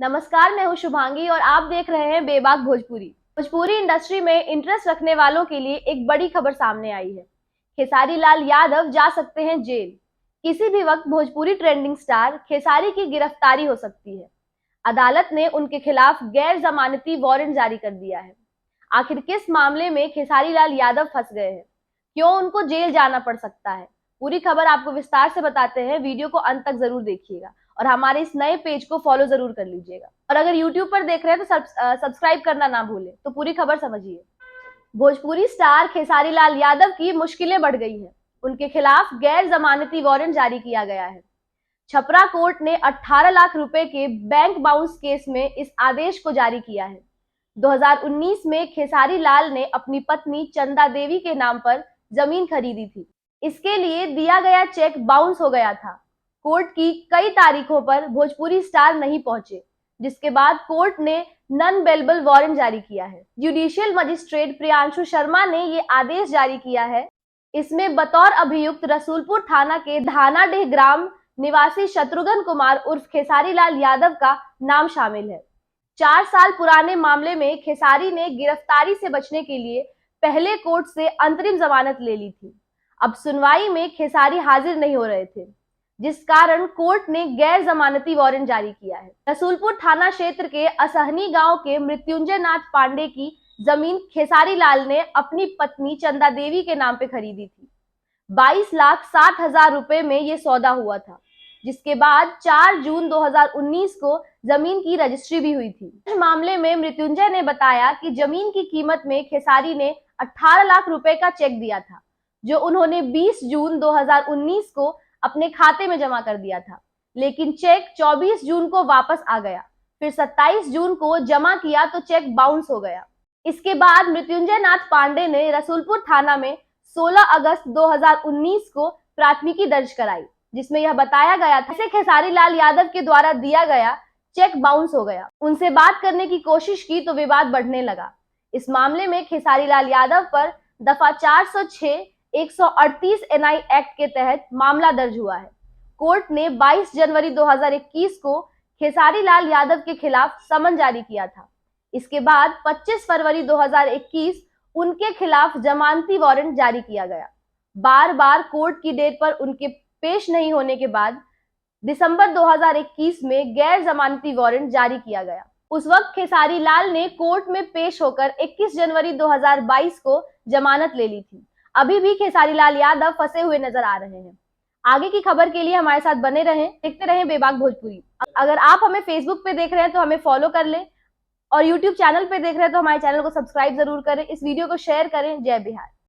नमस्कार, मैं हूं शुभांगी और आप देख रहे हैं बेबाक भोजपुरी। भोजपुरी इंडस्ट्री में इंटरेस्ट रखने वालों के लिए एक बड़ी खबर सामने आई है। खेसारी लाल यादव जा सकते हैं जेल। किसी भी वक्त भोजपुरी ट्रेंडिंग स्टार खेसारी की गिरफ्तारी हो सकती है। अदालत ने उनके खिलाफ गैर जमानती वारंट जारी कर दिया है। आखिर किस मामले में खेसारी लाल यादव फंस गए हैं, क्यों उनको जेल जाना पड़ सकता है, पूरी खबर आपको विस्तार से बताते हैं। वीडियो को अंत तक जरूर देखिएगा और हमारे इस नए पेज को फॉलो जरूर कर लीजिएगा। और अगर यूट्यूब पर देख रहे हैं तो सब्सक्राइब करना ना भूलें। तो पूरी खबर समझिए। भोजपुरी स्टार खेसारी लाल यादव की मुश्किलें बढ़ गई हैं। उनके खिलाफ गैर जमानती वारंट जारी किया गया है। छपरा कोर्ट ने 18 लाख रुपए के बैंक बाउंस केस में इस आदेश को जारी किया है। 2019 में खेसारी लाल ने अपनी पत्नी चंदा देवी के नाम पर जमीन खरीदी थी। इसके लिए दिया गया चेक बाउंस हो गया था। कोर्ट की कई तारीखों पर भोजपुरी स्टार नहीं पहुंचे, जिसके बाद कोर्ट ने नॉन बेलेबल वारंट जारी किया है। जुडिशियल मजिस्ट्रेट प्रियांशु शर्मा ने ये आदेश जारी किया है। इसमें बतौर अभियुक्त रसूलपुर थाना के धानाडीह ग्राम निवासी शत्रुघ्न कुमार उर्फ खेसारी लाल यादव का नाम शामिल है। 4 साल पुराने मामले में खेसारी ने गिरफ्तारी से बचने के लिए पहले कोर्ट से अंतरिम जमानत ले ली थी। अब सुनवाई में खेसारी हाजिर नहीं हो रहे थे, जिस कारण कोर्ट ने गैर जमानती वारंट जारी किया है। रसूलपुर थाना क्षेत्र के असहनी गांव के मृत्युंजय नाथ पांडे की जमीन खेसारी लाल ने अपनी पत्नी चंदा देवी के नाम पे खरीदी थी। 22,60,000 रुपए में ये सौदा हुआ था, जिसके बाद 4 जून 2019 को जमीन की रजिस्ट्री भी हुई थी। इस मामले में मृत्युंजय ने बताया कि जमीन की कीमत में खेसारी ने 18 लाख रुपए का चेक दिया था, जो उन्होंने 20 जून 2019 को अपने खाते में जमा कर दिया था। लेकिन चेक 24 जून को वापस आ गया। फिर 27 जून को जमा किया तो चेक बाउंस हो गया। इसके बाद मृत्युंजय नाथ पांडे ने रसूलपुर थाना में 16 अगस्त 2019 को प्राथमिकी दर्ज कराई, जिसमें यह बताया गया था कि खेसारी लाल यादव के द्वारा दिया गया चेक बाउंस हो गया। उनसे बात करने की कोशिश की तो विवाद बढ़ने लगा। इस मामले में खेसारी लाल यादव पर दफा 406 138 एनआई एक्ट के तहत मामला दर्ज हुआ है। कोर्ट ने 22 जनवरी 2021 को खेसारी लाल यादव के खिलाफ समन जारी किया था। इसके बाद 25 फरवरी 2021 उनके खिलाफ जमानती वारंट जारी किया गया। बार बार कोर्ट की डेट पर उनके पेश नहीं होने के बाद दिसंबर 2021 में गैर जमानती वारंट जारी किया गया। उस वक्त खेसारी लाल ने कोर्ट में पेश होकर 21 जनवरी 2022 को जमानत ले ली थी। अभी भी खेसारी लाल यादव फंसे हुए नजर आ रहे हैं। आगे की खबर के लिए हमारे साथ बने रहें, देखते रहें बेबाक भोजपुरी। अगर आप हमें फेसबुक पे देख रहे हैं तो हमें फॉलो कर लें और यूट्यूब चैनल पे देख रहे हैं तो हमारे चैनल को सब्सक्राइब जरूर करें। इस वीडियो को शेयर करें। जय बिहार।